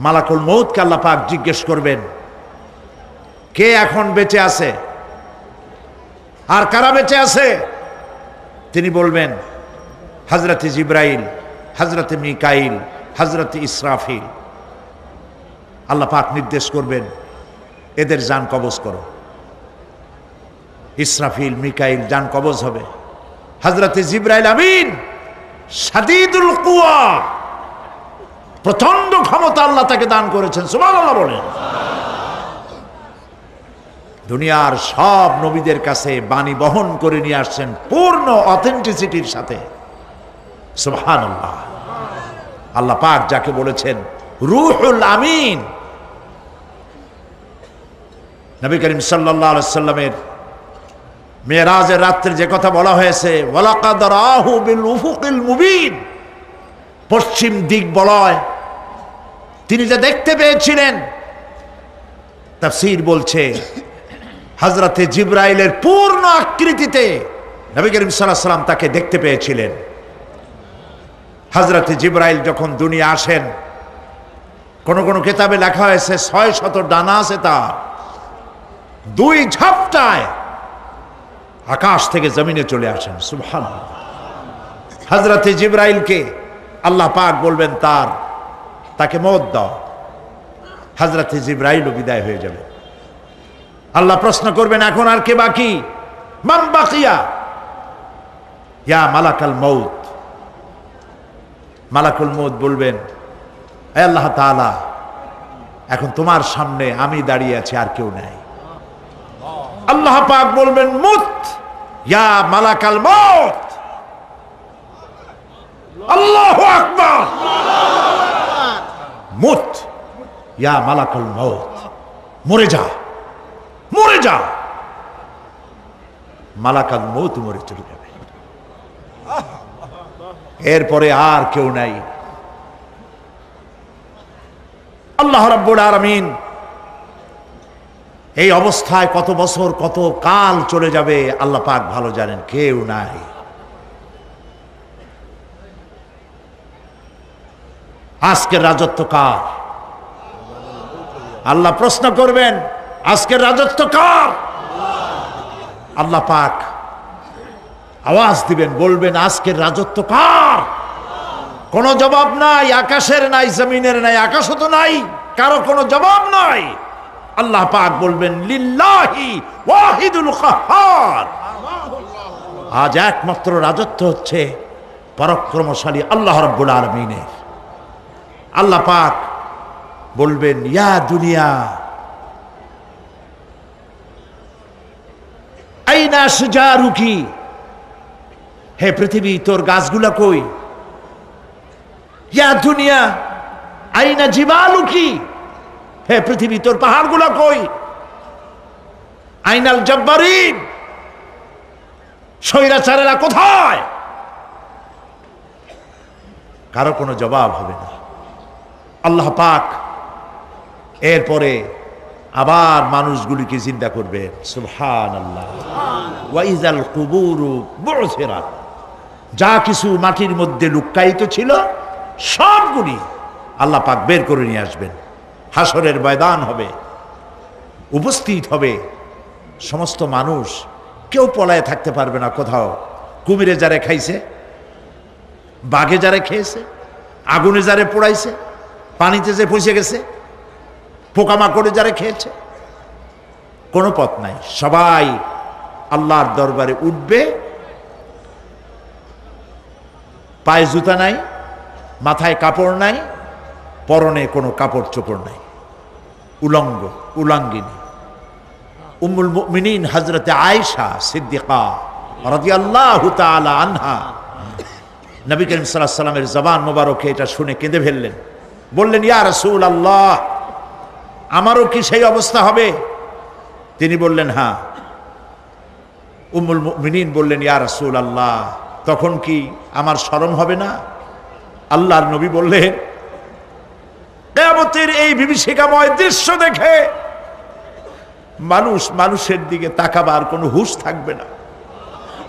মালাকুল মউতকে আল্লাহ পাক জিজ্ঞেস করবেন, কে এখন বেঁচে আছে আর কারা বেঁচে আছে? তিনি বলবেন হযরত জিবরাইল, হযরত মিকাইল, হযরত ইসরাফিল। আল্লাহ পাক নির্দেশ করবেন, এদের জান কবজ করো। ইসরাফিল, মিকাইল জান কবজ হবে। হযরত জিবরাইল আমিন শাদীদুল কুওয়া, প্রচন্ড ক্ষমতা আল্লাহ তাকে দান করেছেন, সুবহানাল্লাহ বলেন। দুনিয়ার সব নবীদের কাছে বাণী বহন করে নিয়ে আসছেন পূর্ণ অথেন্টিসিটির সাথে, সুবহানাল্লাহ। আল্লাহ পাক যাকে বলেছেন রূহুল আমিন, নবী করিম সাল্লাল্লাহু আলাইহি সাল্লামের মেরাজের রাত্রে যে কথা বলা হয়েছে, ওয়ালাকাদ রাহু বিল উফুকিল মুবিন, পশ্চিম দিক বলয় তিনি যা দেখতে পেয়েছিলেন, তাফসীর বলছে হযরতে জিবরাইলের পূর্ণ আকৃতিতে নবী করিম সাল্লাল্লাহু আলাইহি সাল্লাম তাকে দেখতে পেয়েছিলেন। হযরতে জিবরাইল যখন দুনিয়া আসেন, কোন কোন কিতাবে লেখা হয়েছে 600 ডানা আছে তার, দুই ঝাপটায় আকাশ থেকে জমিনে চলে আসেন, সুবহানাল্লাহ। হযরতে জিবরাইলকে আল্লাহ পাক বলবেন তাকে মওত দাও, হযরতে জিবরাইলও বিদায় হয়ে যাবে। আল্লাহ প্রশ্ন করবেন, এখন আর কে বাকি? মান বাকিয়া ইয়া মালাকাল মউত। মালাকুল মউত বলবেন, হে আল্লাহ তাআলা, এখন তোমার সামনে আমি দাঁড়িয়ে আছি, আর কেউ নাই। আল্লাহ পাক বলবেন, মুত ইয়া মালাকাল মউত। আল্লাহু আকবার। মুত ইয়া মালাকাল মউত, মরে যা, মরে যা। মালাকাল মউত মরে চলে যাবে, এরপরে আর কেউ নাই। আল্লাহ রাব্বুল আলামিন এই অবস্থায় কত বছর কত কাল চলে যাবে আল্লাহ পাক ভালো জানেন, কেউ নাই। আজকের রাজত্ব কার? আল্লাহ প্রশ্ন করবেন, আজকের রাজত্ব কার? আল্লাহ পাক আওয়াজ দিবেন, বলবেন আজকের রাজত্ব কার? কোনো জবাব নাই, আকাশের নাই, জমিনের নাই, আকাশও তো নাই, কারো কোনো জবাব নাই। আল্লাহ পাক বলবেন লিল্লাহি ওয়াহিদুল কাহ্হার। আজ একমাত্র রাজত্ব হচ্ছে পরাক্রমশালী আল্লাহ রাব্বুল আলামিনের। আল্লাহ পাক বলবেন, ইয়া দুনিয়া আইনা শুজারুকি, হে পৃথিবী তোর গাছগুলা কই? ইয়া দুনিয়া আইনা জিবালুকি, হে পৃথিবী তোর পাহাড়গুলা কই? আইনাল জব্বারিন, স্বৈরাচারেরা কোথায়? কারো কোনো জবাব হবে না। আল্লাহ পাক এরপরে আবার মানুষগুলিকে জিন্দা করবেন, সুবহানাল্লাহ। ওয়া ইযাল কুবুরু বু'থিরাত, যা কিছু মাটির মধ্যে লুক্কায়িত ছিল সবগুলি আল্লাহ পাক বের করে নিয়ে আসবেন। হাসরের ময়দান হবে, উপস্থিত হবে সমস্ত মানুষ, কেউ পলায়ে থাকতে পারবে না কোথাও। কুমিরে যারে খাইছে, বাঘে যারে খেয়েছে, আগুনে যারে পোড়াইছে, পানিতে যে পচে গেছে, পোকামাকড়ে যারা খেয়েছে, কোনো পথ নাই। সবাই আল্লাহর দরবারে উঠবে, পায়ে জুতা নাই, মাথায় কাপড় নাই, পরনে কোনো কাপড় চোপড় নাই, উলঙ্গ উলাঙ্গিনী। উম্মুল মুমিনিন হযরতে আয়েশা সিদ্দিকা রাদিয়াল্লাহু তাআলা আনহা, নবী করিম সাল্লাল্লাহু আলাইহি ওয়াসাল্লামের জবান মোবারকে এটা শুনে কেঁদে ফেললেন, বললেন, ইয়া রাসূলুল্লাহ, আমারও কি সেই অবস্থা হবে? তিনি বললেন, হ্যাঁ। উম্মুল মুমিনিন বললেন, ইয়া রাসূলুল্লাহ, তখন কি আমার শরম হবে না? আল্লাহর নবী বললেন, কিয়ামতের এই বিভীষিকাময় দৃশ্য দেখে মানুষ মানুষের দিকে তাকাবার কোনো হুঁশ থাকবে না।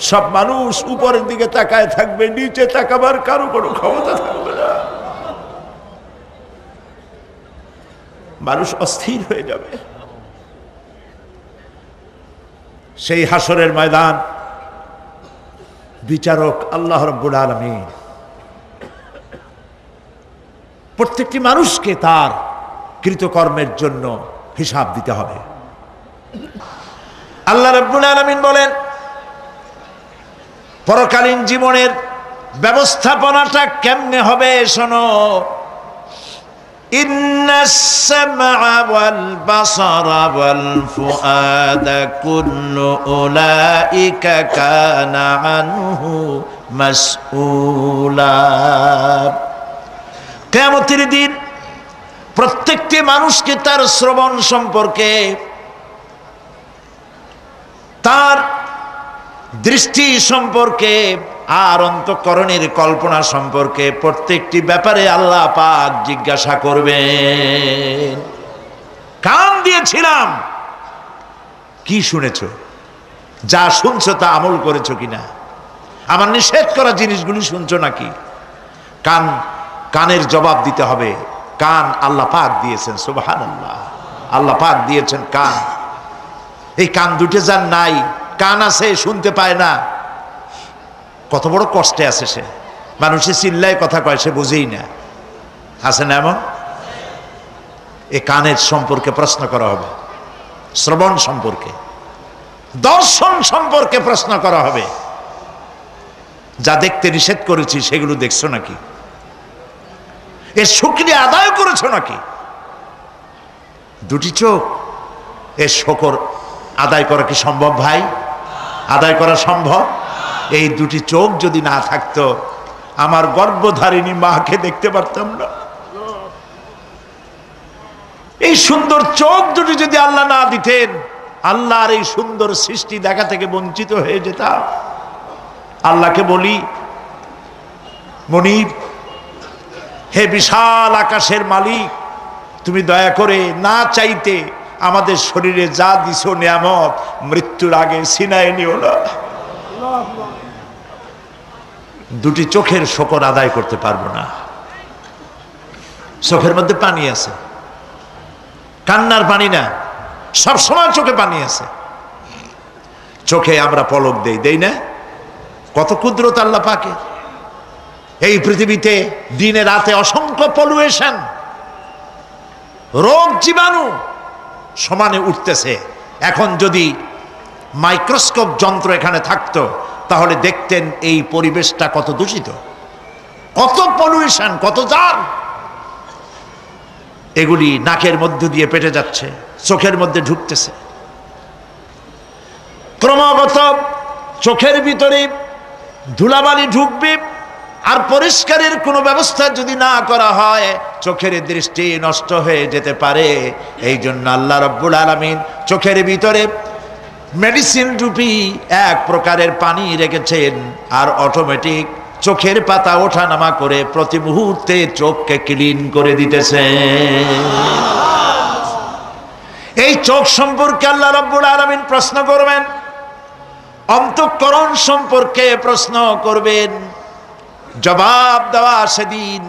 সব মানুষ উপরের দিকে তাকায় থাকবে, নিচে তাকাবার কারো কোনো ক্ষমতা থাকবে না। মানুষ অস্থির হয়ে যাবে। সেই হাসরের ময়দান, বিচারক আল্লাহ রাব্বুল আলামিন প্রত্যেকটি মানুষকে তার কৃতকর্মের জন্য হিসাব দিতে হবে। আল্লাহ রাব্বুল আলামিন বলেন, পরকালীন জীবনের ব্যবস্থাপনাটা কেমনে হবে শোনো। ইন্নাস সামআ ওয়াল বাসারা ওয়াল ফুআদা কুল্লু উলাইকা কানা আনহু মাসউলা। কিয়ামতের দিন প্রত্যেকটি মানুষকে তার শ্রবণ সম্পর্কে, তার দৃষ্টি সম্পর্কে, আর অন্তঃকরণের কল্পনা সম্পর্কে প্রত্যেকটি ব্যাপারে আল্লাহ পাক জিজ্ঞাসা করবেন। কান দিয়েছিলাম, কি শুনেছো? যা শুনছো তা আমল করেছো কিনা? আমার নিষেধ করা জিনিসগুলি শুনছো নাকি? কানের জবাব দিতে হবে। কান আল্লাহ পাক দিয়েছেন, সুবহানাল্লাহ। আল্লাহ পাক দিয়েছেন কান। এই কান দুটো যার নাই, কান আছে শুনতে পায় না, কত বড় কষ্টে আছে সে। মানুষে চিল্লায় কথা কয়, সে বুঝেই না। আছে না এমন? এই কানের সম্পর্কে প্রশ্ন করা হবে, শ্রবণ সম্পর্কে, দর্শন সম্পর্কে প্রশ্ন করা হবে। যা দেখতে নিষেধ করেছি সেগুলো দেখছো নাকি? এর শুকরিয়া আদায় করেছো নাকি? দুটি চোখ, এর শকর আদায় করা কি সম্ভব ভাই? আদায় করা সম্ভব? এই দুটি চোখ যদি না থাকতো, আমার গর্ভধারিণী মাকে দেখতে পারতাম না। এই সুন্দর চোখ দুটি যদি আল্লাহ না দিতেন, আল্লাহর এই সুন্দর সৃষ্টি দেখা থেকে বঞ্চিত হয়ে যেতাম। আল্লাহকে বলি, মনিব, হে বিশাল আকাশের মালিক, তুমি দয়া করে না চাইতে আমাদের শরীরে যা দিছো নিয়ামত, মৃত্যুর আগে ছিনায় নিও না। দুটি চোখের শকর আদায় করতে পারবো না। চোখের মধ্যে পানি আছে, কান্নার পানি না, সব সময় চোখে পানি আছে। চোখে আমরা পলক দেই না? কত কুদরত আল্লাহ পাকের। এই পৃথিবীতে দিনে রাতে অসংখ্য পলুয়েশন, রোগ জীবাণু সমানে উঠতেছে। এখন যদি মাইক্রোস্কোপ যন্ত্র এখানে থাকতো, তাহলে দেখতেন এই পরিবেশটা কত দূষিত, কত পলিউশন, কত জার। এগুলি নাকের মধ্য দিয়ে পেটে যাচ্ছে, চোখের মধ্যে ঢুকতেছে। ক্রমাগত চোখের ভিতরে ধুলাবালি ঢুকবে, আর পরিষ্কারের কোনো ব্যবস্থা যদি না করা হয়, চোখের দৃষ্টি নষ্ট হয়ে যেতে পারে। এই জন্য আল্লাহ রাব্বুল আলামিন চোখের ভিতরে মেডিসিন রূপী এক প্রকারের পানি রেখেছেন, আর অটোমেটিক চোখের পাতা ওঠানামা করে প্রতি মুহূর্তে চোখকে ক্লিন করে দিতেছে। এই চোখ সম্পর্কে আল্লাহ রাব্বুল আলামিন প্রশ্ন করবেন, অন্তঃকরণ সম্পর্কে প্রশ্ন করবেন। জবাব দেওয়া সেদিন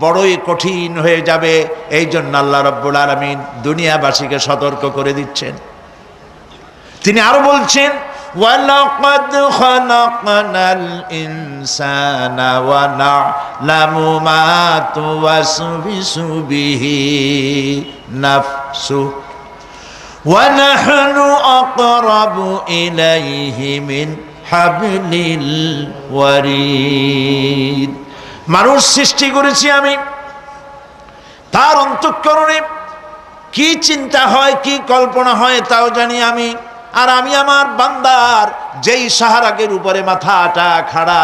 বড়ই কঠিন হয়ে যাবে। এই জন্য আল্লাহ রাব্বুল আলামিন দুনিয়াবাসীকে সতর্ক করে দিচ্ছেন। তিনি আরো বলছেন, ওয়ালাকাদ খালাকনাল ইনসানা ওয়া না'লামু মা তুওয়াসবিসু বিহি নাফসু ওয়া নাহনু আকরাবু ইলাইহি মিন হাবলিল ওয়ারিদ। মানুষ সৃষ্টি করেছি আমি, তার অন্তঃকরণে কি চিন্তা হয়, কি কল্পনা হয় তাও জানি আমি। আর আমি আমার বান্দার যেই সাহারাগের উপরে মাথাটা খাড়া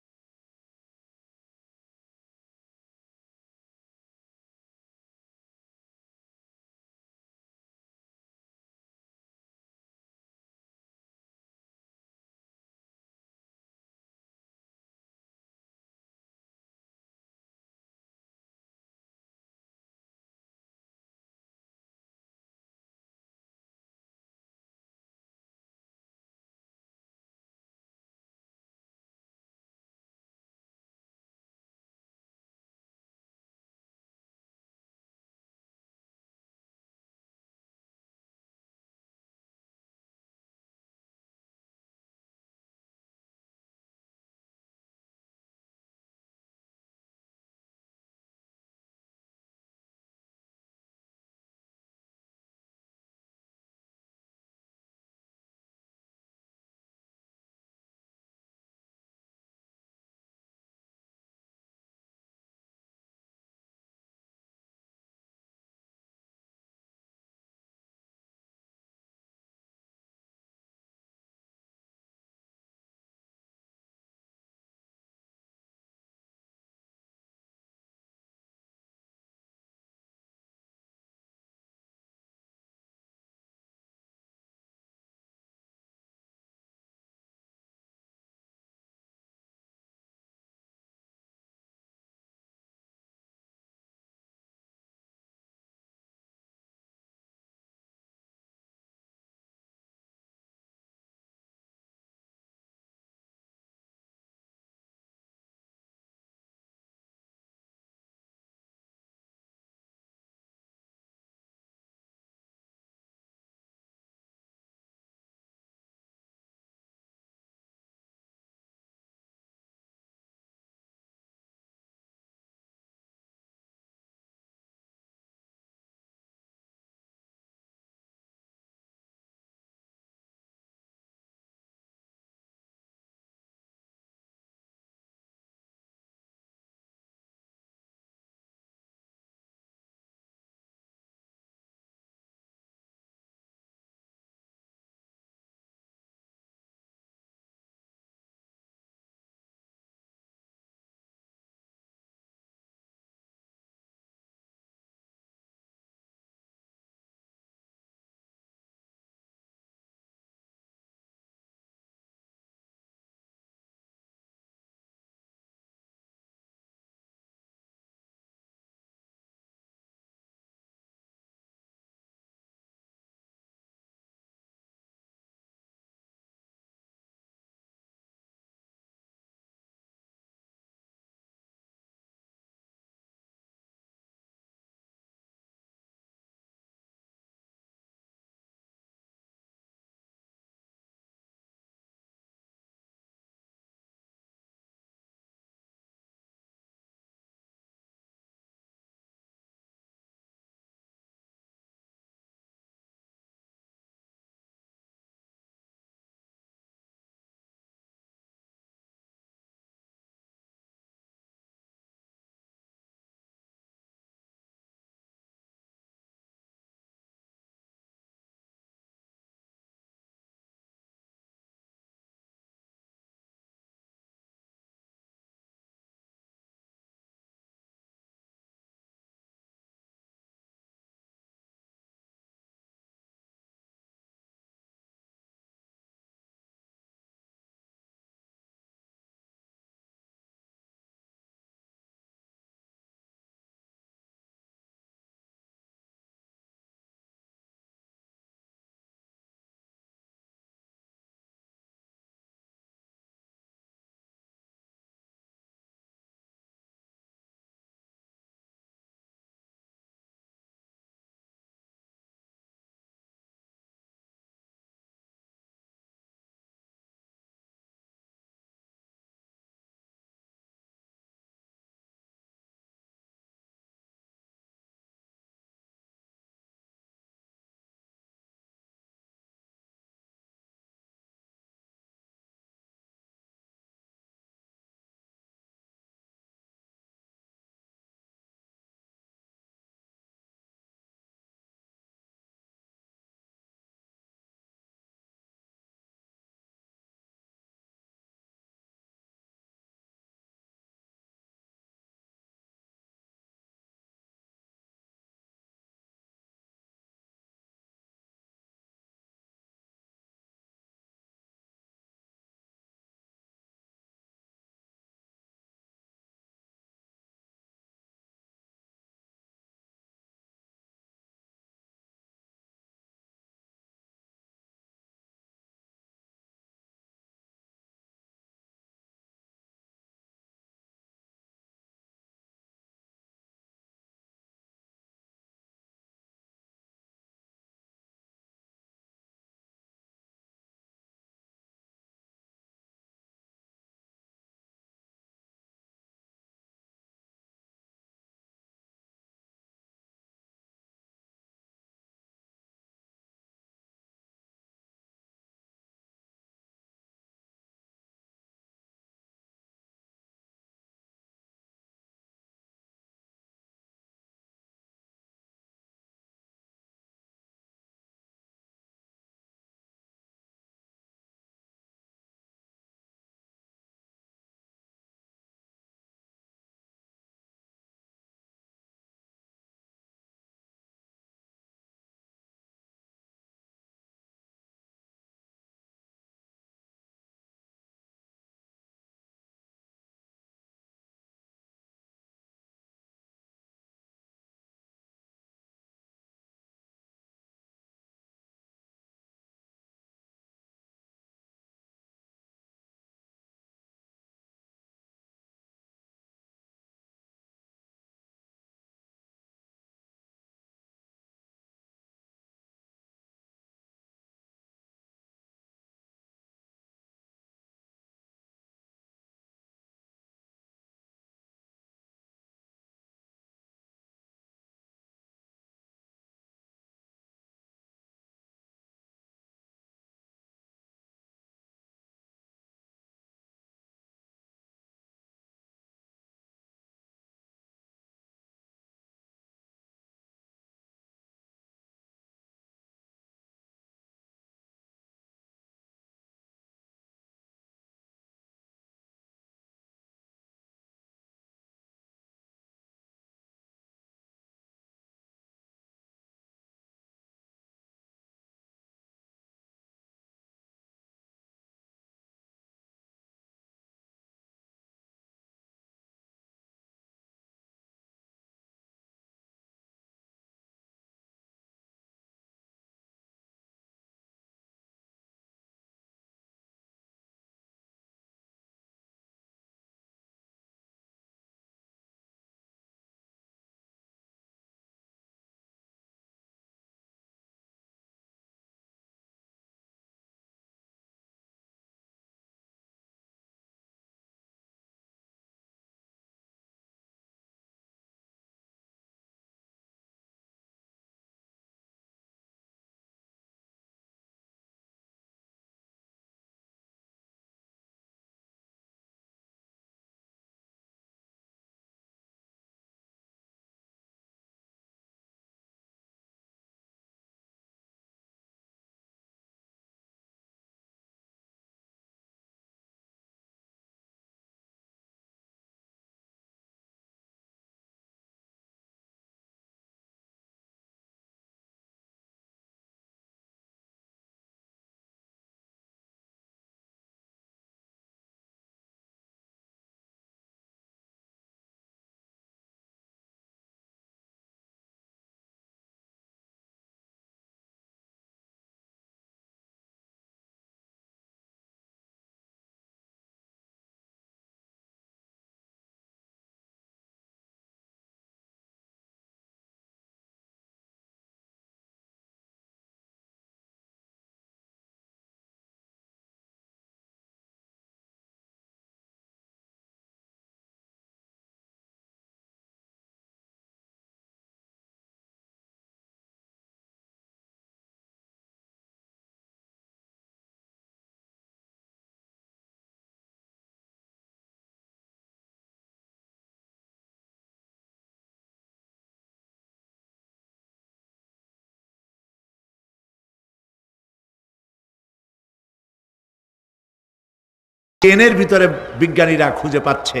ট্রেনের ভিতরে বিজ্ঞানীরা খুঁজে পাচ্ছে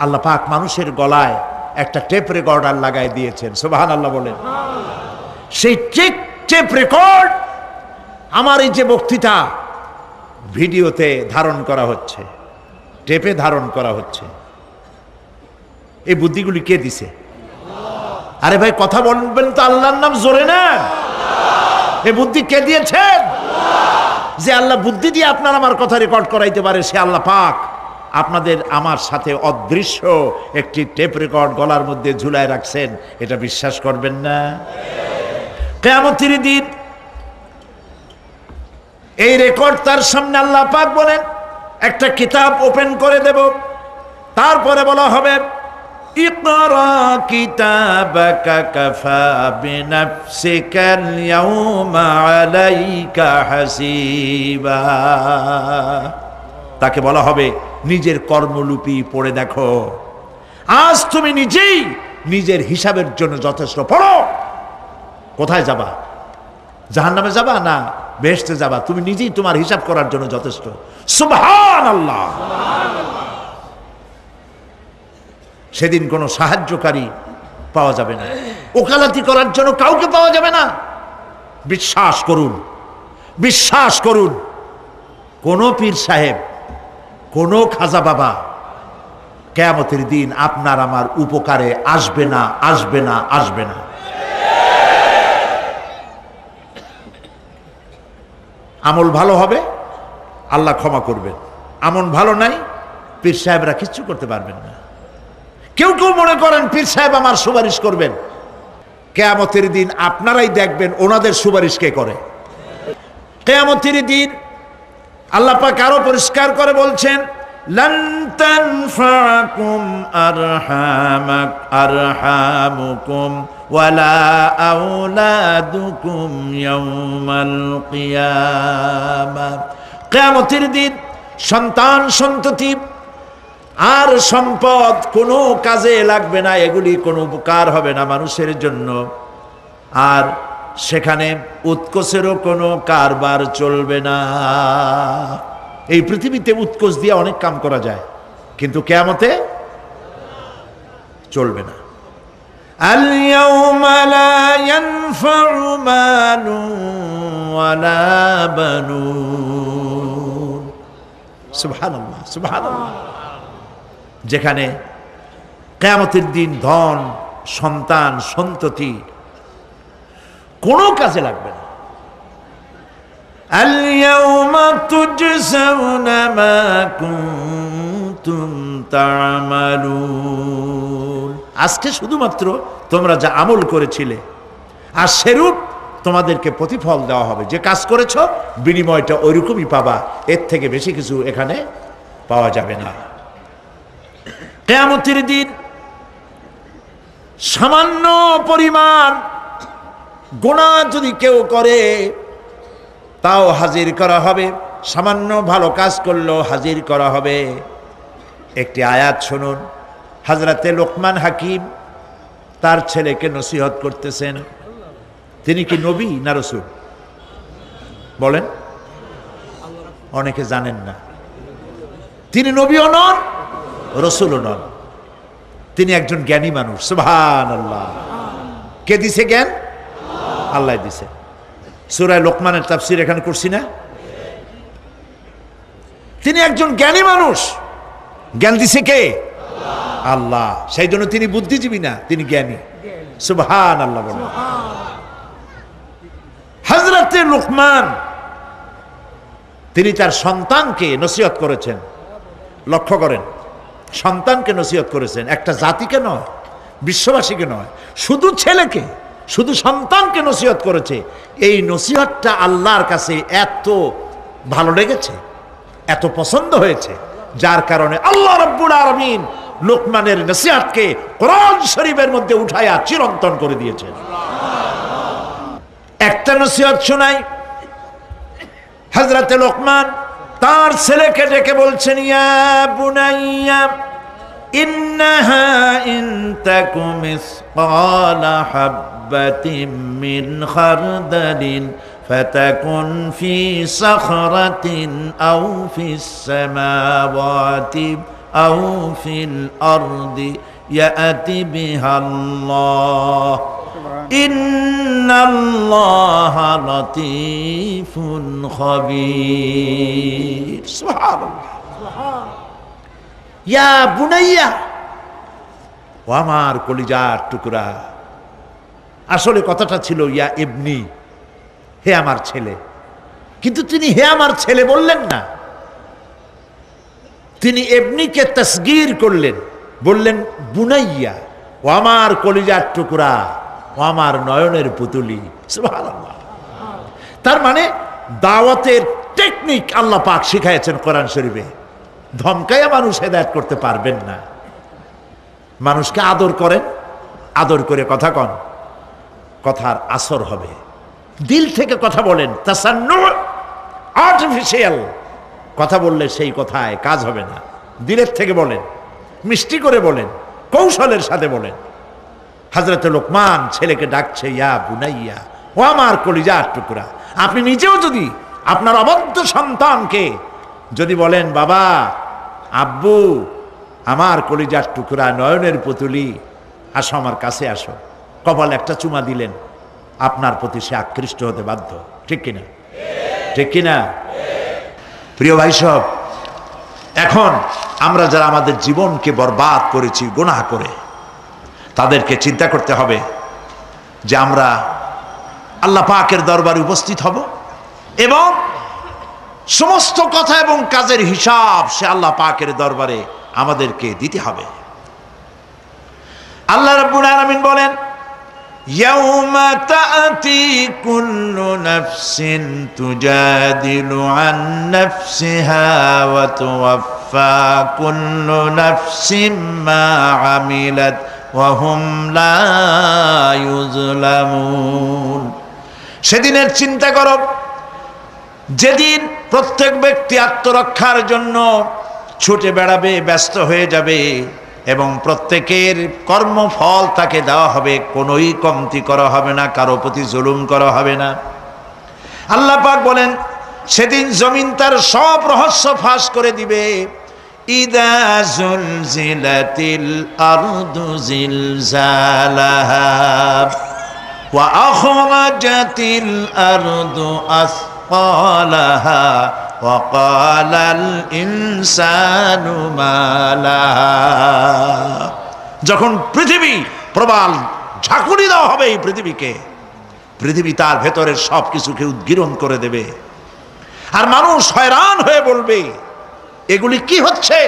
আল্লাহ পাক মানুষের গলায় একটা টেপ রেকর্ডার লাগাই দিয়েছেন। সুবহানাল্লাহ বলেন। সেই টেপ রেকর্ড আমার এই যে বক্তৃতা ভিডিওতে ধারণ করা হচ্ছে, টেপে ধারণ করা হচ্ছে। এই বুদ্ধিগুলি কে দিছে? আরে ভাই কথা বলবেন তো, আল্লাহর নাম জোরে না। এই বুদ্ধি কে দিয়েছেন? যে আল্লাহ বুদ্ধি দিয়ে আপনার আমার কথা রেকর্ড করাইতে পারে, সে আল্লাহ পাক আপনাদের আমার সাথে অদৃশ্য একটি টেপ রেকর্ড গলার মধ্যে ঝুলায় রাখছেন। এটা বিশ্বাস করবেন না? কিয়ামতের দিন এই রেকর্ড তার সামনে আল্লাহ পাক বলেন একটা কিতাব ওপেন করে দেব, তারপরে বলা হবে ইকরা কিতাবাকা কাফা বিনাফসিকাল ইয়াউমা আলাইকা হাসিবা। তাকে বলা হবে নিজের কর্মলিপি পড়ে দেখো, আজ তুমি নিজেই নিজের হিসাবের জন্য যথেষ্ট। পড়ো, কোথায় যাবা? জাহান্নামে যাবা না বেহেশতে যাবা? তুমি নিজেই তোমার হিসাব করার জন্য যথেষ্ট। সুবহানাল্লাহ। সেদিন কোনো সাহায্যকারী পাওয়া যাবে না, ওকালতি করার জন্য কাউকে পাওয়া যাবে না। বিশ্বাস করুন, বিশ্বাস করুন, কোন পীর সাহেব, কোন খাজা বাবা কিয়ামতের দিন আপনার আমার উপকারে আসবে না, আসবে না, আসবে না। আমল ভালো হবে, আল্লাহ ক্ষমা করবেন। আমল ভালো নাই, পীর সাহেবরা কিচ্ছু করতে পারবেন না। কেউ কেউ মনে করেন পীর সাহেব আমার সুপারিশ করবেন। কিয়ামতের দিন আপনারাই দেখবেন ওনাদের সুপারিশ কে করে। কিয়ামতের দিন আল্লাহ পাক আরো পরিষ্কার করে বলছেন লান তানফাকুম আরহামুকুম ওয়ালা আওলাদুকুম ইয়াউমাল কিয়ামা। কিয়ামতের দিন সন্তান সন্ততি আর সম্পদ কোনো কাজে লাগবে না, এগুলি কোনো উপকার হবে না মানুষের জন্য। আর সেখানে উৎকোচেরও কোনো কারবার চলবে না। এই পৃথিবীতে উৎকোচ দিয়ে অনেক কাম করা যায়, কিন্তু কিয়ামতে চলবে না। আল ইয়াউমা লা ইয়ানফাউ মালুন ওয়ালা বানুন। সুবহানাল্লাহ, সুবহানাল্লাহ। যেখানে কিয়ামতের দিন ধন সন্তান সন্ততি কোনো কাজে লাগবে না। আল ইয়াউমা তুজজাউনা মা কুনতুম তা'মালুন। আজকে শুধুমাত্র তোমরা যা আমল করেছিলে আর সেরূপ তোমাদেরকে প্রতিফল দেওয়া হবে। যে কাজ করেছো বিনিময়টা ওইরকমই পাবা, এর থেকে বেশি কিছু এখানে পাওয়া যাবে না। কিয়ামতের দিন সামান্য পরিমাণ গুনাহ যদি কেউ করে তাও হাজির করা হবে, সামান্য ভালো কাজ করলেও হাজির করা হবে। একটি আয়াত শুনুন, হযরতে লোকমান হাকিম তার ছেলেকে নসিহত করতেছেন। তিনি কি নবী না রাসূল? বলেন, অনেকে জানেন না। তিনি নবীও নন, রাসূলও নন, তিনি একজন জ্ঞানী মানুষ। সুবহানাল্লাহ। কে দিছে জ্ঞান? আল্লাহ দিছে। সূরা লোকমানের তাফসীর এখানে করছি না? তিনি একজন জ্ঞানী মানুষ। জ্ঞান দিছে কে? আল্লাহ। সেই জন্য তিনি বুদ্ধিজীবী না, তিনি জ্ঞানী। সুবহানাল্লাহ বলেন। হযরতে লোকমান তিনি তার সন্তানকে নসিহত করেছেন। লক্ষ্য করেন, সন্তানকে নসিহত করেছেন, একটা জাতিকে নয়, বিশ্ববাসীকে নয়, শুধু ছেলেকে, শুধু সন্তানকে নসিহত করেছে। এই নসিহতটা আল্লাহর কাছে এত ভালো লেগেছে, এত পছন্দ হয়েছে, যার কারণে আল্লাহ রাব্বুল আলামিন লোকমানের নসিহতকে কোরআন শরীফের মধ্যে উঠায়া চিরন্তন করে দিয়েছেন। একটা নসিহত শোনাই। হযরতে লোকমান তার ছেলেকে ডেকে বলছেন, ইয়া বুনাইয়া ইন্নাহা ইন তাকুম মিসকালা হাববাতিন মিন খারদালিন ফাতাকুন ফি সাখরাতিন আও ফিস সামাওয়াতি আও ফিল আরদি ইয়াতি বিহাল্লাহ ইন্নাল্লাহা লাতীফুন খাবীর। সুবহানাল্লাহ। ইয়া বুনাইয়া, ও আমার কলিজার টুকরা। আসলে কথাটা ছিল ইয়া ইবনি, হে আমার ছেলে, কিন্তু তিনি হে আমার ছেলে বললেন না, তিনি ইবনিকে তাসগীর করলেন, বললেন বুনাইয়া, ও আমার কলিজার টুকরা, ও আমার নয়নের পুতুলি। সুবহানাল্লাহ। তার মানে দাওয়াতের টেকনিক আল্লাহ পাক শিখাইছেন কোরআন শরীফে। ধমকাইয়া মানুষ হেদায়েত করতে পারবেন না। মানুষকে আদর করেন, আদর করে কথা কন, কথার আসর হবে। দিল থেকে কথা বলেন, তাসান্নু, আর্টিফিশিয়াল কথা বললে সেই কথায় কাজ হবে না। দিলের থেকে বলেন, মিষ্টি করে বলেন, কৌশলের সাথে বলেন। হযরতে লোকমান ছেলেকে ডাকছে ইয়া বুনাইয়া, ও আমার কলিজার টুকরা। আপনি নিজেও যদি আপনার অবদ্ধ সন্তানকে যদি বলেন, বাবা, আব্বু, আমার কলিজার টুকরা, নয়নের পুতুলি, আসো আমার কাছে আসো, কপালে একটা চুমা দিলেন, আপনার প্রতি সে আকৃষ্ট হতে বাধ্য। ঠিক কিনা? ঠিক কিনা? প্রিয় ভাই সব, এখন আমরা যারা আমাদের জীবনকে বরবাদ করেছি গুনাহ করে, তাদেরকে চিন্তা করতে হবে যে আমরা আল্লাহ পাকের দরবারে উপস্থিত হব এবং সমস্ত কথা এবং কাজের হিসাব সে আল্লাহ পাকের দরবারে আমাদেরকে দিতে হবে। আল্লাহ রাব্বুল আলামিন বলেন, ইয়াউমা তা'তি কুল্লু নাফসিন তুজাদিলু আন নাফসিহা ওয়া তুওয়াফফা কুল্লু নাফসিন মা আমিলাত ওয়া হুম লা ইউযলামুন। সেদিনের চিন্তা করো যেদিন প্রত্যেক ব্যক্তি আত্মরক্ষার জন্য ছুটে বেড়াবে, ব্যস্ত হয়ে যাবে এবং প্রত্যেকের কর্মফল তাকে দেওয়া হবে, কোনোই কমতি করা হবে না, কারো প্রতি জুলুম করা হবে না। আল্লাহ পাক বলেন, সেদিন জমিন তার সব রহস্য ফাঁস করে দিবে। ইদা জুলজিলাতিল আরদু জিলজালাহা ওয়া আখরাজাতিল আরদু আসফালাহা ওয়া ক্বালাল ইনসানু মা লাহা। যখন পৃথিবী প্রবাল ঝাঁকুনি দেওয়া হবে এই পৃথিবীকে, পৃথিবী তার ভেতরের সব কিছুকে উদ্গীরণ করে দেবে, আর মানুষ হয়রান হয়ে বলবে, এগুলি কি হচ্ছে?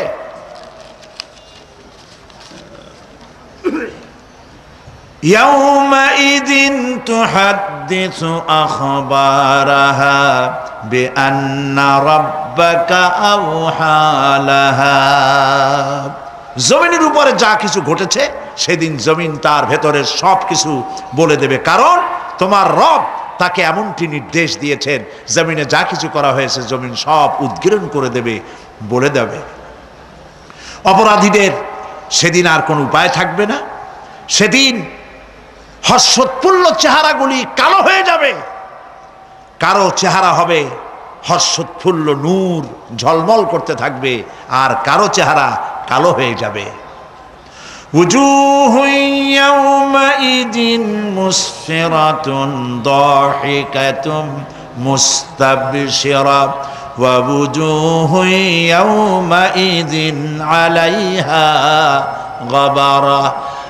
ইয়াউমাইযিন তুহাদ্দিসু আখবারাহা বিআন্না রাব্বাকা আওহা লাহা। জমিনের উপরে যা কিছু ঘটেছে সেদিন জমিন তার ভেতরের সব কিছু বলে দেবে, কারণ তোমার রব তাকে এমনটি নির্দেশ দিয়েছেন, জমিনে যা কিছু করা হয়েছে জমিন সব উদ্গীরণ করে দেবে, বলে দেবে। অপরাধীদের সেদিন আর কোনো উপায় থাকবে না। সেদিন হর্ষোৎফুল্ল চেহারাগুলি কালো হয়ে যাবে, কারো চেহারা হবে হর্ষোৎফুল্ল নূর, ঝলমল করতে থাকবে, আর কারো চেহারা কালো হয়ে যাবে। وجوه يومئذ مسفرة ضاحكة مستبشرة ووجوه يومئذ عليها غبرة।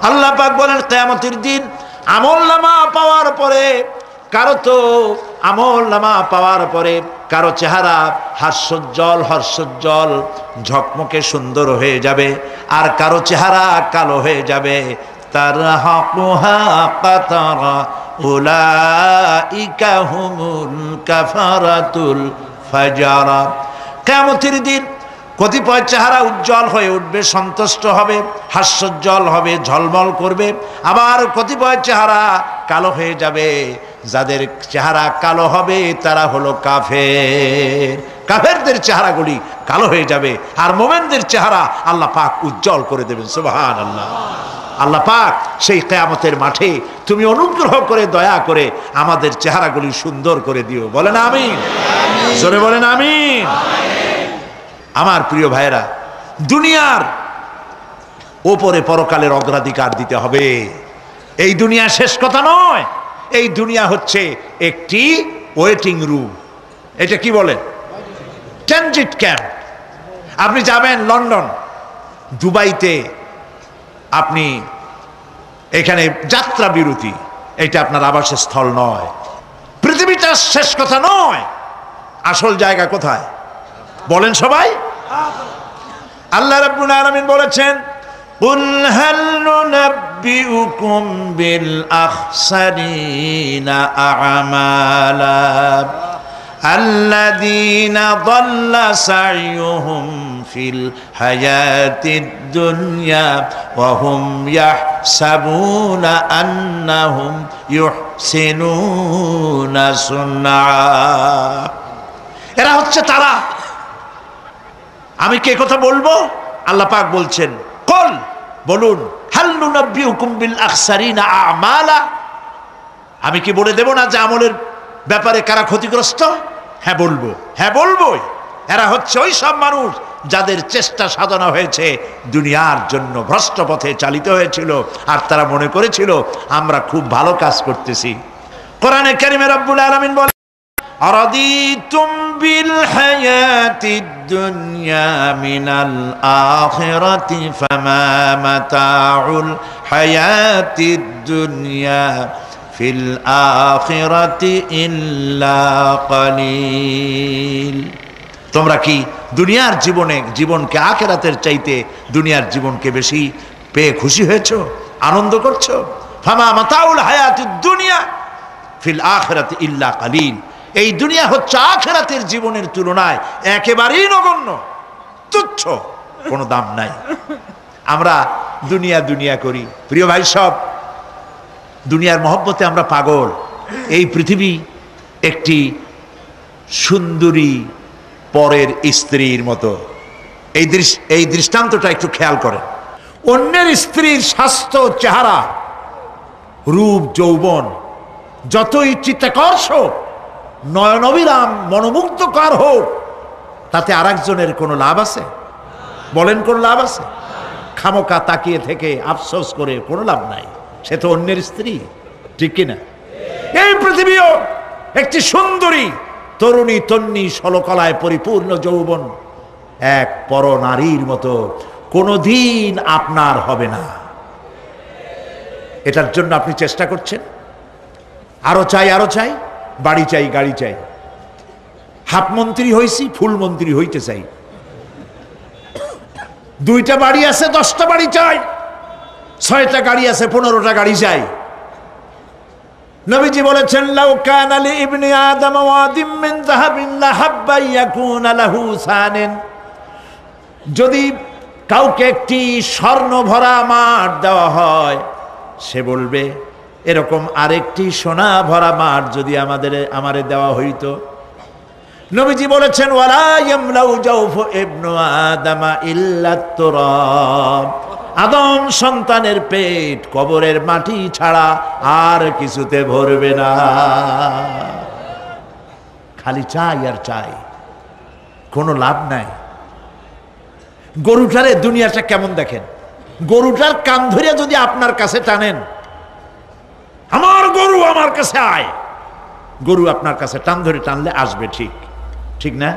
আল্লাহ পাক বলেন, কিয়ামতের দিন আমলনামা পাওয়ার পরে কারো তো আমলনামা পাওয়ার পরে কারো চেহারা হাস্যোজ্জ্বল, হর্ষোজ্জ্বল, ঝকমকে সুন্দর হয়ে যাবে, আর কারো চেহারা কালো হয়ে যাবে। তারহাকুহা কাতারা উলাইকা হুমুল কাফারাতুল ফাজারা। কিয়ামতের দিন কতিপয় চেহারা উজ্জ্বল হয়ে উঠবে, সন্তুষ্ট হবে, হাস্যোজ্জ্বল হবে, ঝলমল করবে, আবার কতিপয় চেহারা কালো হয়ে যাবে। যাদের চেহারা কালো হবে তারা হলো কাফের। কাফেরদের চেহারাগুলি কালো হয়ে যাবে, আর মোমেনদের চেহারা আল্লাহ পাক উজ্জ্বল করে দেবেন। সুবহানাল্লাহ। আল্লাহ পাক সেই কিয়ামতের মাঠে তুমি অনুগ্রহ করে দয়া করে আমাদের চেহারাগুলি সুন্দর করে দিও। বলেন আমিন, জোরে বলেন আমিন। আমার প্রিয় ভাইয়েরা, দুনিয়ার ওপরে পরকালের অগ্রাধিকার দিতে হবে। এই দুনিয়া শেষ কথা নয়, এই দুনিয়া হচ্ছে একটি ওয়েটিং রুম। এটা কি বলে? Transit camp. আপনি যাবেন লন্ডন, দুবাইতে, আপনি এখানে যাত্রা বিরতি, এটা আপনার আবাসের স্থল নয়। পৃথিবীটা শেষ কথা নয়, আসল জায়গা কোথায় বলেন সবাই? আল্লাহ রাব্বুল আলামিন বলেছেন, কুল হাল নুনাব্বিউকুম বিল আখসারিনা আ'মালা আল্লাযীনা দাল্লা সা'য়ুহুম ফিল হায়াতিদ দুনিয়া ওয়া হুম ইয়াহসাবুনা আন্নাহুম ইউহসিনুনা সুন্না। এরা হচ্ছে তারা। আমি কে কথা বলবো? আল্লাহ পাক বলছেন, কুল, বলুন, হাল নুনাব্বিউকুম বিল আখসারিনা আ'মালা, আমি কি বলে দেব না যে আমলের ব্যাপারে কারা ক্ষতিগ্রস্ত? হ্যাঁ বলবো, হ্যাঁ বলবোই। এরা হচ্ছে ওই সব মানুষ যাদের চেষ্টা সাধনা হয়েছে দুনিয়ার জন্য, ভ্রষ্ট পথে চালিত হয়েছিল, আর তারা মনে করেছিল আমরা খুব ভালো কাজ করতেছি। কোরআনে কারিমে রব্বুল আলামিন বলেন, আরাদিতুম বিল হায়াতিদ দুনিয়া মিনাল আখিরাতি ফামা মাতাউল হায়াতিদ দুনিয়া ফিল আখিরাতি ইল্লা কালিল। তোমরা কি দুনিয়ার জীবনকে আখিরাতের চাইতে দুনিয়ার জীবনকে বেশি পেয়ে খুশি হয়েছো, আনন্দ করছো? ফামা মাতাউল হায়াতিদ দুনিয়া ফিল আখিরাতি ইল্লা কালিল। এই দুনিয়া হচ্ছে আখিরাতের জীবনের তুলনায় একেবারেই নগণ্য, তুচ্ছ, কোনো দাম নাই। আমরা দুনিয়া দুনিয়া করি। প্রিয় ভাই সব, দুনিয়ার মহব্বতে আমরা পাগল। এই পৃথিবী একটি সুন্দরী পরের স্ত্রীর মতো। এই দৃষ্টান্তটা একটু খেয়াল করেন। অন্যের স্ত্রীর স্বাস্থ্য, চেহারা, রূপ, যৌবন যতই চিত্তাকর্ষক, নয়নবিরাম, মনোমুগ্ধকর হোক, তাতে আরেকজনের কোনো লাভ আছে? বলেন, কোনো লাভ আছে? খামোকা তাকিয়ে থেকে আফসোস করে কোনো লাভ নাই, সে তো অন্যের স্ত্রী, ঠিক কিনা? এই পৃথিবীও একটি সুন্দরী তরুণী, তন্নি, সলকলায় পরিপূর্ণ যৌবন এক পর নারীর মতো কোনোদিন আপনার হবে না। এটার জন্য আপনি চেষ্টা করছেন, আরো চাই, আরো চাই, বাড়ি চাই, গাড়ি চাই, হাফ মন্ত্রী হইছি, ফুল মন্ত্রী হইতে চাই, 2টা বাড়ি আছে, 10টা বাড়ি চাই, 6টা গাড়ি আছে, 15টা গাড়ি চাই। নবীজি বলেছেন, লাউ কানা লি ইবনি আদম ওয়াদিম মিন যাহাবিন লাহাব্বা ইয়াকুনা লাহু সানিন, যদি কাউকে একটি স্বর্ণ ভরা মাঠ দেওয়া হয়, সে বলবে এরকম আরেকটি সোনা ভরা মাঠ যদি আমারে দেওয়া হইতো। নবীজি বলেছেন, ওয়ালা ইয়ামলাউ জাওফু ইবনু আদামা ইল্লা তুরাব, আদম সন্তানের পেট কবরের মাটি ছাড়া আর কিছুতে ভরবে না। খালি চাই আর চাই, কোনো লাভ নাই। গরুটারে দুনিয়াটা কেমন দেখেন, গরুটার কান ধরে যদি আপনার কাছে টানেন, আমার গরু আমার কাছে আয়, গরু আপনার কাছে টান ধরে টানলে আসবে, ঠিক ঠিক না?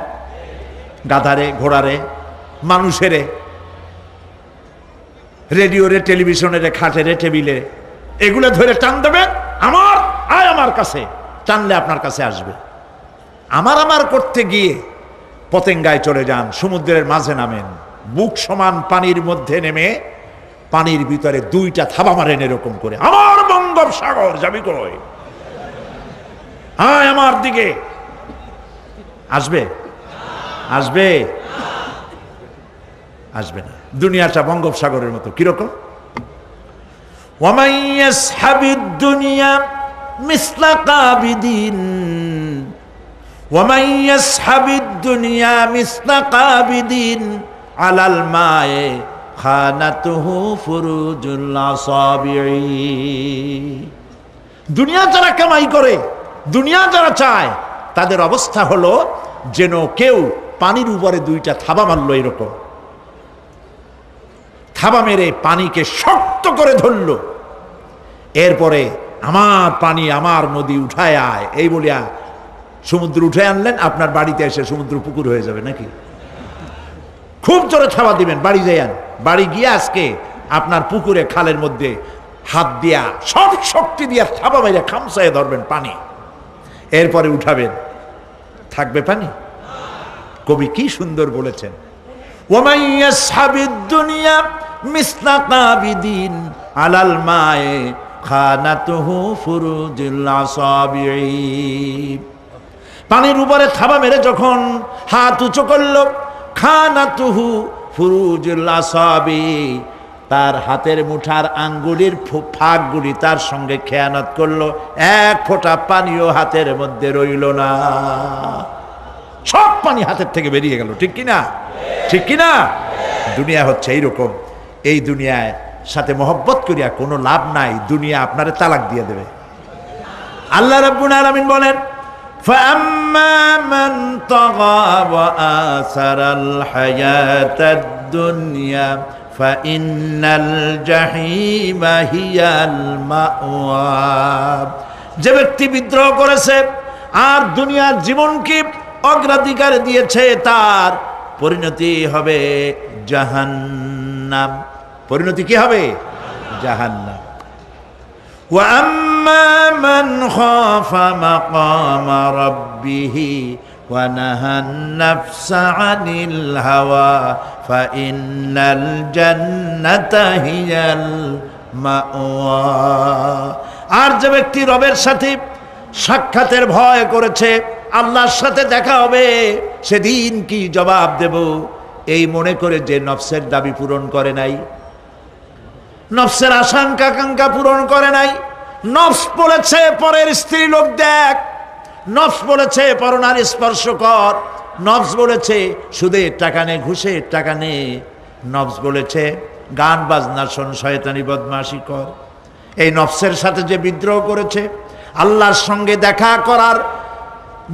গাধারে, ঘোড়ারে, মানুষেরে, রেডিওরে, টেলিভিশনের, খাটেরে, টেবিলে, এগুলো ধরে টান দেবেন, আমার আয় আমার কাছে, টানলে আপনার কাছে আসবে। আমার করতে গিয়ে পতেঙ্গায় চলে যান, সমুদ্রের মাঝে নামেন, বুক সমান পানির মধ্যে নেমে পানির ভিতরে 2টা থাবা মারেন এরকম করে, আমার বঙ্গোপসাগর যাবি কই, আয় আমার দিকে, আসবে? আসবে? আসবে না। দুনিয়াটা বঙ্গোপসাগরের মতো, কিরকম? ওয়ামান ইয়াসহাবিদ দুনিয়া মিসলা কাবিদিন, ওয়ামান ইয়াসহাবিদ দুনিয়া মিসলা কাবিদিন আলাল মায়ে খানাতুহু ফুরুজুল আসাবিঈ। দুনিয়া যারা কামাই করে, দুনিয়া যারা চায়, তাদের অবস্থা হলো যেন কেউ পানির উপরে দুইটা থাবা মারলো, এরকম থাবা মেরে পানিকে শক্ত করে ধরলো, এরপরে আমার পানি আমার নদী উঠায় আয় এই বলিয়া সমুদ্র উঠে আনলেন, আপনার বাড়িতে এসে সমুদ্র পুকুর হয়ে যাবে নাকি? খুব জোরে থাবা দিবেন, বাড়ি যাইয়ান, বাড়ি গিয়ে আজকে আপনার পুকুরে খালের মধ্যে হাত দিয়া সব শক্তি দিয়া থাবা মেরে খামসায় ধরবেন পানি, এরপরে উঠাবেন, থাকবে পানি? কবি কি সুন্দর বলেছেন, ওয়ামান ইয়াসহাবিদ দুনিয়া মিসলা কাবিদিন আলাল মায়ে খানাতুহু ফুরুজুল আসাবিঈ। পানির উপরে থাবা মেরে যখন হাত উঁচু করলো, খানাতুহু ফুরুজুল আসাবিঈ, তার হাতের মুঠার আঙ্গুলির ফাঁকগুলি তার সঙ্গে খেয়ানত করলো, এক ফোঁটা পানিও হাতের মধ্যে রইল না, সব পানি হাতের থেকে বেরিয়ে গেল। ঠিক কিনা? ঠিক কিনা? দুনিয়া হচ্ছে এইরকম। এই দুনিয়ায় সাথে মহব্বত করিয়া কোনো লাভ নাই, দুনিয়া আপনারে তালাক দিয়ে দেবে। আল্লাহ রাব্বুল আলামিন বলেন, فَأَمَّا مَنْ طَغَى وَآثَرَ الْحَيَاةَ الدُّنْيَا فَإِنَّ الْجَحِيمَ هِيَ الْمَأْوَى। যে ব্যক্তি বিদ্রোহ করেছে আর দুনিয়ার জীবনকে অগ্রাধিকার দিয়েছে, তার পরিণতি হবে জাহান্নাম। পরিণতি কি হবে? জাহান্নাম। ওয়া আম্মা মান খাফা মাকামা রাব্বিহি ওয়া নাহান নাফসা আনিল হাওয়া ফাইন্নাল জান্নাতা হিয়াল মাওয়া। আর যে ব্যক্তি রবের সাথে সাক্ষাতের ভয় করেছে, আল্লাহর সাথে দেখা হবে, সেদিন কি জবাব দেব এই মনে করে যে নফসের দাবি পূরণ করে নাই, নফসের আশঙ্কা আকাঙ্ক্ষা পূরণ করে নাই, নফস বলেছে পরের স্ত্রী লোক দেখ, নফস বলেছে পরনারী স্পর্শ কর, নফস বলেছে সুদের টাকা নে, ঘুষের টাকা নে, নফস বলেছে গান বাজনা শোন, শয়তানি বদমাশি কর। এই নফসের সাথে যে বিদ্রোহ করেছে, আল্লাহর সঙ্গে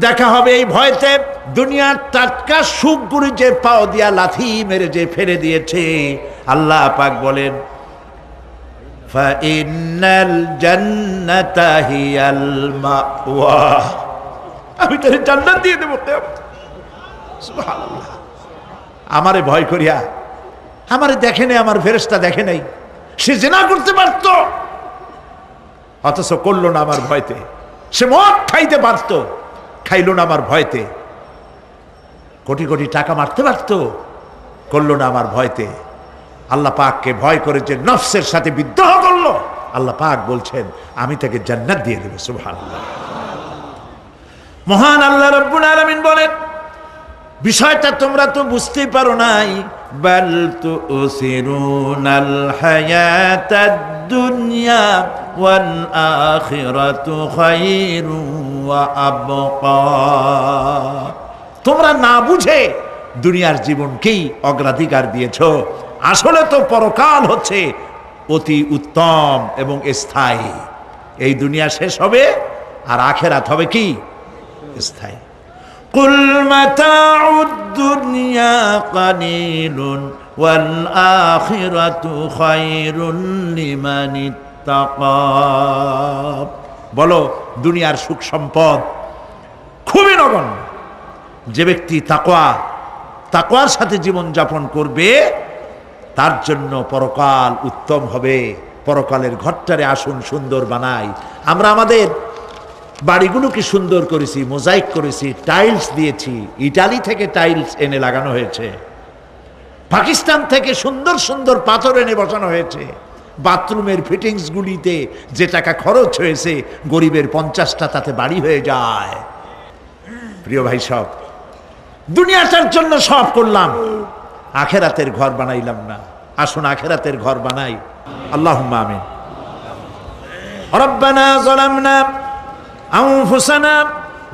দেখা হবে এই ভয়তে, দুনিয়ার টাটকা সুখগুলি যে পাও দিয়া লাথি মেরে যে ফেলে দিয়েছে, আল্লাহ পাক বলেন ফাইন্নাল জান্নাতা হিয়াল মাওয়া, আমি তোর জান্নাত দিয়ে দেব। সুবহানাল্লাহ। আমারে ভয় করিয়া, আমারে দেখে নাই, আমার ফেরেশতা দেখে নাই, সে জিনা করতে পারত, অথচ করলো না আমার ভয়তে। সে মদ খাইতে পারত, খাইল না আমার ভয়তে। কোটি কোটি টাকা মারতে পারত, করলো না আমার ভয়তে। আল্লাহ পাককে ভয় করে যে নফসের সাথে বিদ্রোহ করলো, আল্লাহ পাক বলছেন আমি তাকে জান্নাত দিয়ে দেব। সুবহানাল্লাহ। মহান আল্লাহ রাব্বুল আলামিন বলেন, বিষয়টা তোমরা তো বুঝতেই পারো নাই, বাল তুসিরুনাল হায়াতাদ দুনিয়া ওয়াল আখিরাতু খায়রু ওয়া আবকা। তোমরা না বুঝে দুনিয়ার জীবনকেই অগ্রাধিকার দিয়েছো, আসলে তো পরকাল হচ্ছে অতি উত্তম এবং স্থায়ী। এই দুনিয়া শেষ হবে আর আখিরাত হবে কি? স্থায়ী। কুল মাতাউদ দুনিয়া কালিলুন ওয়াল আখিরাতু খায়রুন লিমান ইত্তাকা। বলো দুনিয়ার সুখ সম্পদ খুবই নগণ্য। যে ব্যক্তি তাকওয়ার সাথে জীবন যাপন করবে, তার জন্য পরকাল উত্তম হবে। পরকালের ঘরটারে আসুন সুন্দর বানাই। আমরা আমাদের বাড়িগুলোকে সুন্দর করেছি, মোজাইক করেছি, টাইলস দিয়েছি, ইটালি থেকে টাইলস এনে লাগানো হয়েছে, পাকিস্তান থেকে সুন্দর সুন্দর পাথর এনে বসানো হয়েছে। বাথরুমের ফিটিংসগুলিতে যে টাকা খরচ হয়েছে, গরিবের 50টা তাতে বাড়ি হয়ে যায়। প্রিয় ভাই, সব দুনিয়াটার জন্য সব করলাম, আখেরাতের ঘর বানাইলাম না। আসুন আখেরাতের ঘর বানাই। আল্লাহুম্মা আমিন। রব্বানা যালামনা আনফুসানা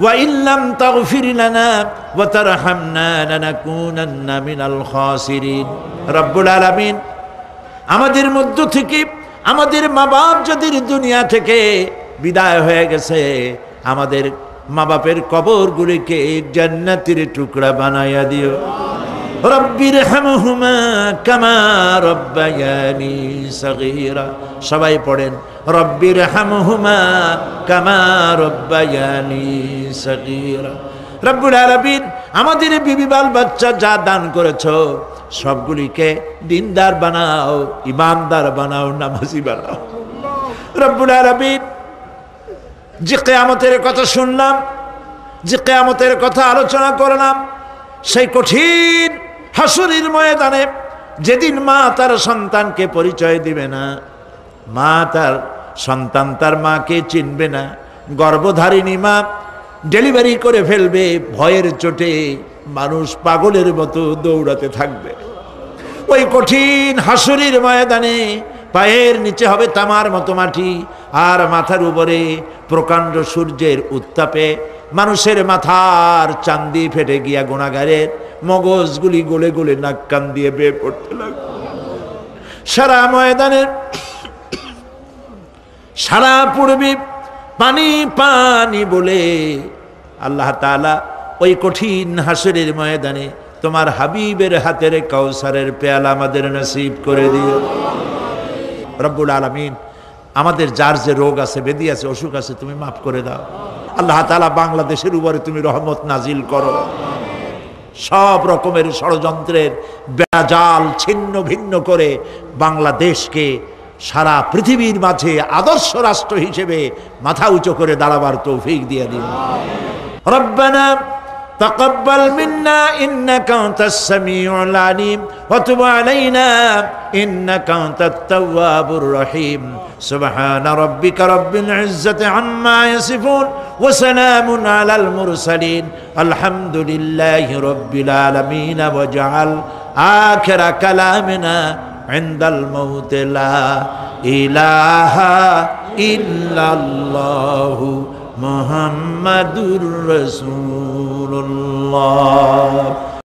ওয়া ইল্লাম তাগফির লানা ওয়া তারহামনা লানাকুনান্না মিনাল খাসিরিন। রব্বুল আলামিন আমাদের মধ্য থেকে আমাদের মা বাপ যদি দুনিয়া থেকে বিদায় হয়ে গেছে, আমাদের মা বাপের কবরগুলিকে জান্নাতের টুকরা বানাইয়া দিও। রব্বির হামহুমা কামা রব্বায়ানি সগীরা। সবাই পড়েন, রব্বির হামহুমা কামা রব্বায়ানি সগীরা। রব্বুল আলামিন আমাদের বিবি বাল বাচ্চা যা দান করেছো সবগুলিকে দিনদার বানাও, ইমানদার বানাও, নামাজি বানাও। রব্বুল আলামিন যে কিয়ামতের কথা শুনলাম, যে কিয়ামতের কথা আলোচনা করলাম, সেই কঠিন হাসরের ময়দানে যেদিন মা তার সন্তানকে পরিচয় দিবে না, মা তার সন্তান তার মাকে চিনবে না, গর্ভধারিণী মা ডেলিভারি করে ফেলবে, ভয়ের চোটে মানুষ পাগলের মতো দৌড়াতে থাকবে। ওই কঠিন হাসরের ময়দানে পায়ের নিচে হবে তামার মতো মাটি, আর মাথার উপরে প্রকাণ্ড সূর্যের উত্তাপে মানুষের মাথার চান্দি ফেটে গিয়া গুনাহগারের মগজগুলি গলে গলে নাক কান দিয়ে বেয়ে পড়তে লাগবে। সারা ময়দানের সারা পূর্বে পানি পানি বলে আল্লাহ তাআলা ওই কঠিন হাসরের ময়দানে তোমার হাবিবের হাতের কাউসারের পেয়ালা আমাদের নসিব করে দিও। রব্বুল আলামিন আমাদের যার যে রোগ আছে, ব্যাধি আছে, অসুখ আছে, তুমি মাফ করে দাও। আল্লাহ তাআলা বাংলাদেশের উপরে তুমি রহমত নাজিল করো। সব রকমের ষড়যন্ত্রের বেজাল ছিন্ন ভিন্ন করে বাংলাদেশকে সারা পৃথিবীর মাঝে আদর্শ রাষ্ট্র হিসেবে মাথা উঁচু করে দাঁড়াবার তৌফিক দিয়ে দিন। রব্বানা تقبل منا إنك أنت السميع العليم وتب علينا إنك أنت التواب الرحيم سبحان ربك رب العزة عما يصفون وسلام على المرسلين الحمد لله رب العالمين واجعل آخر كلامنا عند الموت لا إله إلا الله محمد رسول الله